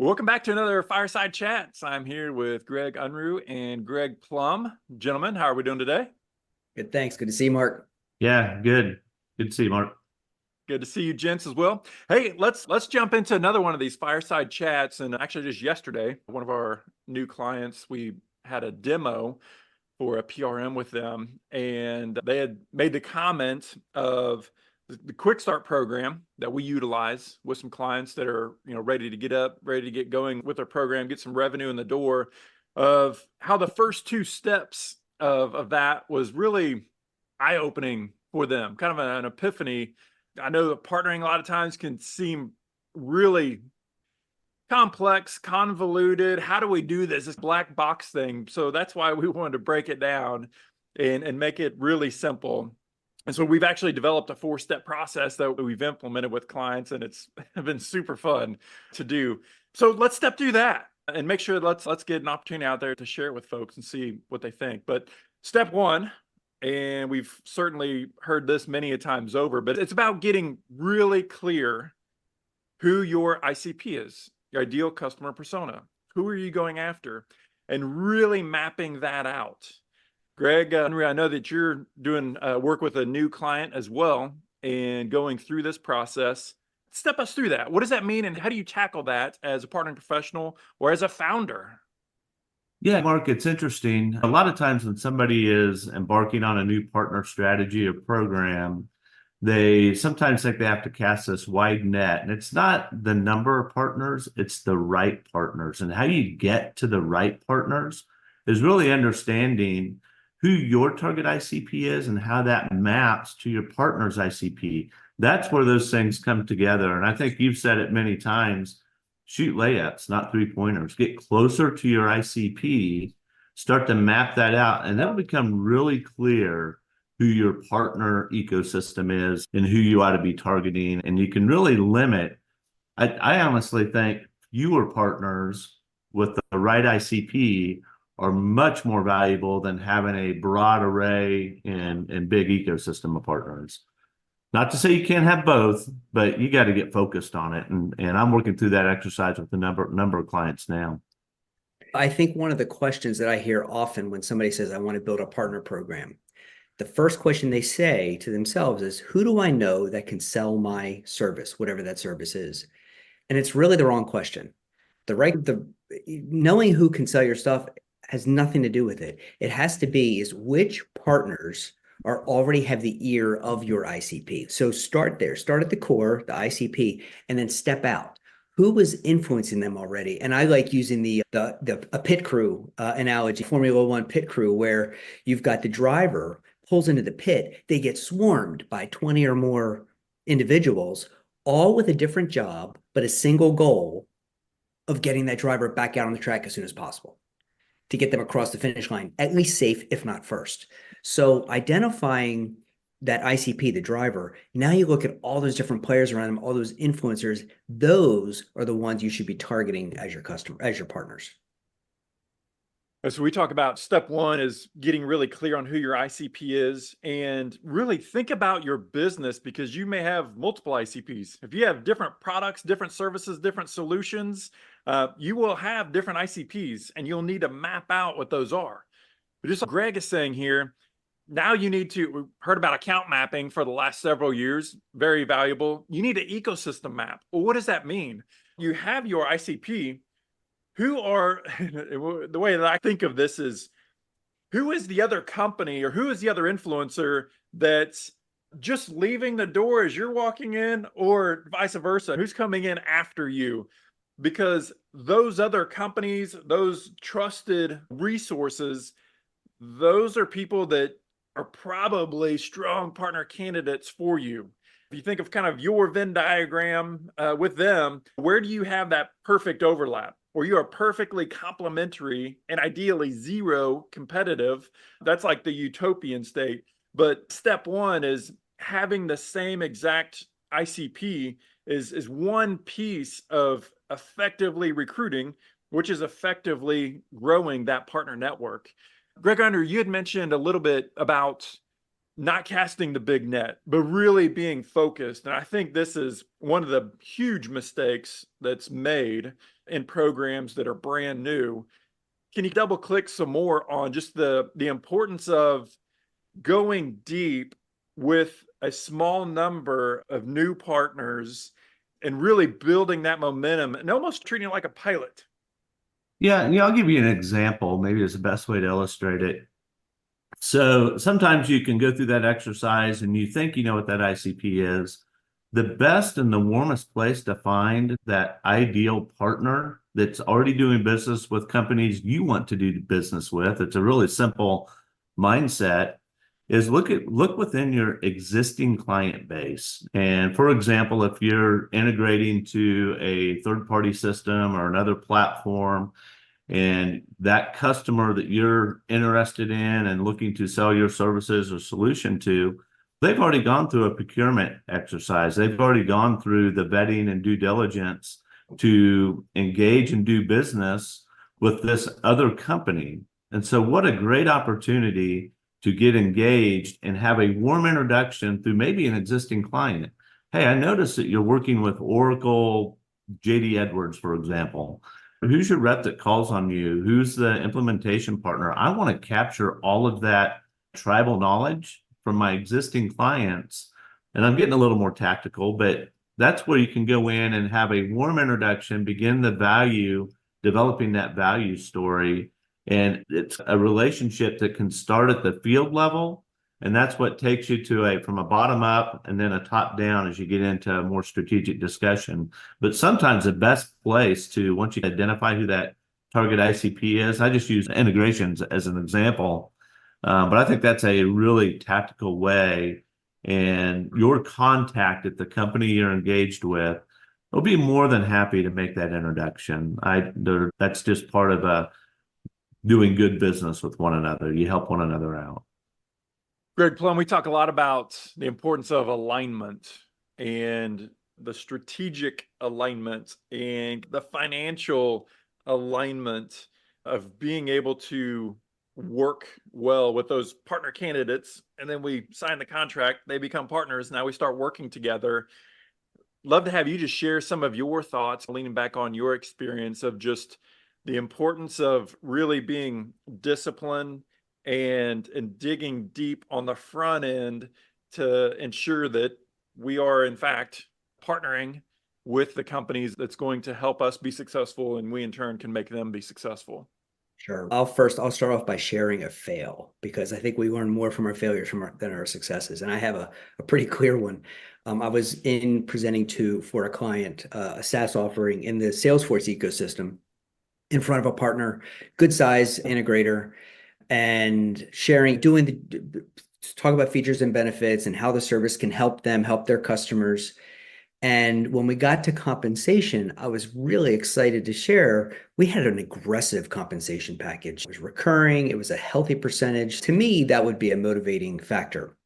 Welcome back to another Fireside Chat. I'm here with Greg Unruh and Greg Plum. Gentlemen, how are we doing today? Good, thanks. Good to see you, Mark. Yeah, good. Good to see you, Mark. Good to see you, gents, as well. Hey, let's jump into another one of these Fireside Chats. And actually, just yesterday, one of our new clients, we had a demo for a PRM with them, and they had made the comment of the quick start program that we utilize with some clients that are ready to get up, ready to get going with their program, get some revenue in the door, of how the first two steps of that was really eye-opening for them, kind of an epiphany. I know that partnering a lot of times can seem really complex, convoluted. How do we do this black box thing? So that's why we wanted to break it down and make it really simple. And so we've actually developed a 4-step process that we've implemented with clients, and it's been super fun to do. So let's step through that and make sure let's get an opportunity out there to share it with folks and see what they think. But step one, and we've certainly heard this many a times over, but it's about getting really clear who your ICP is, your ideal customer persona. Who are you going after? And really mapping that out. Greg, I know that you're doing work with a new client as well and going through this process. Step us through that. What does that mean, and how do you tackle that as a partnering professional or as a founder? Yeah, Mark, it's interesting. A lot of times when somebody is embarking on a new partner strategy or program, they sometimes think they have to cast this wide net. And it's not the number of partners, it's the right partners. And how you get to the right partners is really understanding who your target ICP is and how that maps to your partner's ICP. That's where those things come together. And I think you've said it many times, shoot layups, not 3-pointers. Get closer to your ICP, start to map that out, and it'll become really clear who your partner ecosystem is and who you ought to be targeting. And you can really limit. I honestly think fewer partners with the right ICP are much more valuable than having a broad array and big ecosystem of partners. Not to say you can't have both, but you got to get focused on it. And I'm working through that exercise with a number of clients now. I think one of the questions that I hear often when somebody says, I want to build a partner program, the first question they say to themselves is, who do I know that can sell my service, whatever that service is? And it's really the wrong question. Knowing who can sell your stuff has nothing to do with it. It has to be is which partners already have the ear of your ICP. So start there, start at the core, the ICP, and then step out. Who was influencing them already? And I like using a pit crew analogy, Formula One pit crew, where you've got the driver pulls into the pit, they get swarmed by 20 or more individuals, all with a different job, but a single goal of getting that driver back out on the track as soon as possible to get them across the finish line, at least safe, if not first. So identifying that ICP, the driver, now you look at all those different players around them, all those influencers, those are the ones you should be targeting as your customer, as your partners. So we talk about step one is getting really clear on who your ICP is, and really think about your business, because you may have multiple ICPs. If you have different products, different services, different solutions, you will have different ICPs, and you'll need to map out what those are. But just like Greg is saying here, now you need to, we've heard about account mapping for the last several years, very valuable. You need an ecosystem map. Well, what does that mean? You have your ICP. Who are, the way that I think of this is, who is the other company or who is the other influencer that's just leaving the door as you're walking in, or vice versa? Who's coming in after you? Because those other companies, those trusted resources, those are people that are probably strong partner candidates for you. If you think of kind of your Venn diagram with them, where do you have that perfect overlap? Or you are perfectly complementary and ideally zero competitive? That's like the utopian state. But step one is having the same exact ICP is one piece of effectively recruiting, which is effectively growing that partner network. Greg Unruh, you had mentioned a little bit about not casting the big net, but really being focused. And I think this is one of the huge mistakes that's made in programs that are brand new. Can you double click some more on just the importance of going deep with a small number of new partners and really building that momentum and almost treating it like a pilot? Yeah, I'll give you an example. Maybe it's the best way to illustrate it. So sometimes you can go through that exercise and you think you know what that ICP is. The best and the warmest place to find that ideal partner that's already doing business with companies you want to do business with, it's a really simple mindset, is look within your existing client base. And for example, if you're integrating to a third-party system or another platform, and that customer that you're interested in and looking to sell your services or solution to, they've already gone through a procurement exercise. They've already gone through the vetting and due diligence to engage and do business with this other company. And so what a great opportunity to get engaged and have a warm introduction through maybe an existing client. Hey, I noticed that you're working with Oracle, JD Edwards, for example. Who's your rep that calls on you? Who's the implementation partner? I want to capture all of that tribal knowledge from my existing clients. And I'm getting a little more tactical, but that's where you can go in and have a warm introduction, begin the value, developing that value story. And it's a relationship that can start at the field level. And that's what takes you to from a bottom up and then a top down as you get into a more strategic discussion. But sometimes the best place to, once you identify who that target ICP is, I just use integrations as an example. But I think that's a really tactical way. And your contact at the company you're engaged with will be more than happy to make that introduction. That's just part of doing good business with one another. You help one another out. Greg, Plum, we talk a lot about the importance of alignment and the strategic alignment and the financial alignment of being able to work well with those partner candidates. And then we sign the contract, they become partners. Now we start working together. Love to have you just share some of your thoughts, leaning back on your experience of just the importance of really being disciplined and digging deep on the front end to ensure that we are in fact partnering with the companies that's going to help us be successful, and we in turn can make them be successful. Sure. I'll start off by sharing a fail, because I think we learn more from our failures than our successes. And I have a pretty clear one. I was presenting for a client, a SaaS offering in the Salesforce ecosystem in front of a partner, good size integrator, and talk about features and benefits and how the service can help them help their customers. And when we got to compensation, I was really excited to share we had an aggressive compensation package. It was recurring. It was a healthy percentage. To me, that would be a motivating factor.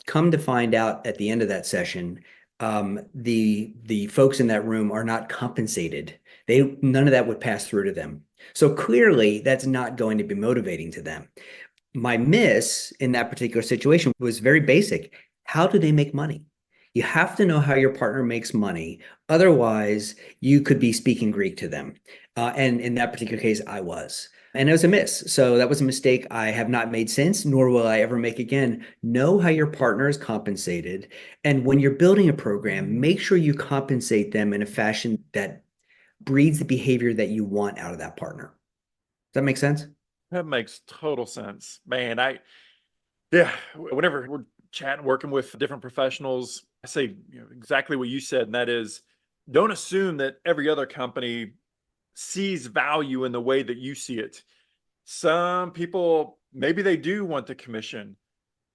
Come to find out at the end of that session, the folks in that room are not compensated. None of that would pass through to them. So clearly, that's not going to be motivating to them. My miss in that particular situation was very basic. How do they make money? You have to know how your partner makes money. Otherwise, you could be speaking Greek to them. And in that particular case, I was. And it was a miss. So that was a mistake I have not made since, nor will I ever make again. Know how your partner is compensated. And when you're building a program, make sure you compensate them in a fashion that breeds the behavior that you want out of that partner. Does that make sense? That makes total sense, man. Whenever we're chatting, working with different professionals, I say exactly what you said, and that is, don't assume that every other company sees value in the way that you see it. Some people, maybe they do want the commission,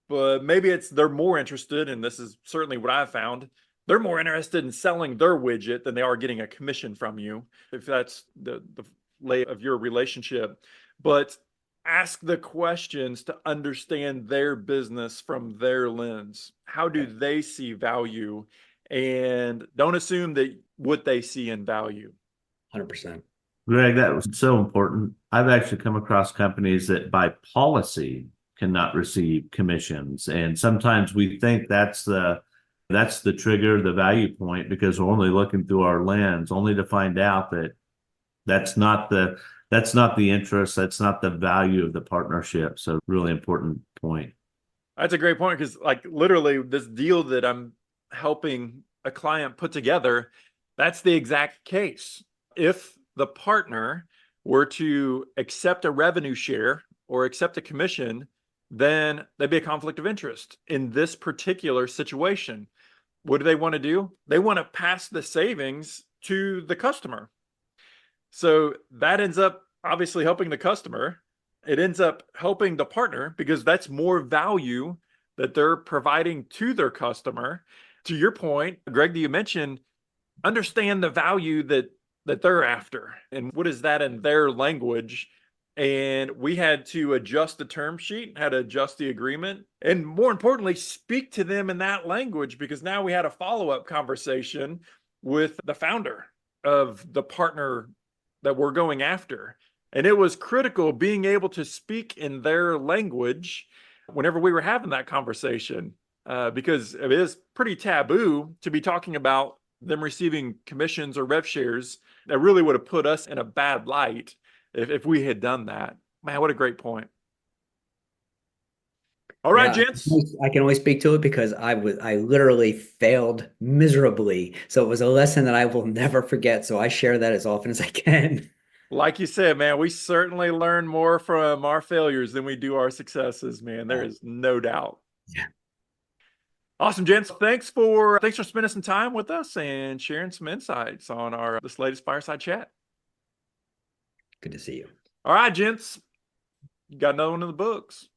but maybe they're more interested, and this is certainly what I've found, they're more interested in selling their widget than they are getting a commission from you, if that's the lay of your relationship. But ask the questions to understand their business from their lens. How do they see value? And don't assume that what they see in value. 100%. Greg, that was so important. I've actually come across companies that by policy cannot receive commissions. And sometimes we think that's the trigger, the value point, because we're only looking through our lens, only to find out that That's not the interest. That's not the value of the partnership. So really important point. That's a great point, because like literally this deal that I'm helping a client put together, that's the exact case. If the partner were to accept a revenue share or accept a commission, then there'd be a conflict of interest in this particular situation. What do they want to do? They want to pass the savings to the customer. So that ends up obviously helping the customer. It ends up helping the partner because that's more value that they're providing to their customer. To your point, Greg, that you mentioned, understand the value that they're after and what is that in their language. And we had to adjust the term sheet, had to adjust the agreement, and more importantly, speak to them in that language, because now we had a follow-up conversation with the founder of the partner that we're going after. And it was critical being able to speak in their language whenever we were having that conversation, because it is pretty taboo to be talking about them receiving commissions or rev shares. That really would have put us in a bad light if we had done that. Man, what a great point. All right, Yeah, gents. I can only speak to it because I literally failed miserably. So it was a lesson that I will never forget. So I share that as often as I can. Like you said, man, we certainly learn more from our failures than we do our successes, man. There is no doubt. Yeah. Awesome, gents. Thanks for spending some time with us and sharing some insights on this latest Fireside Chat. Good to see you. All right, gents. You got another one in the books.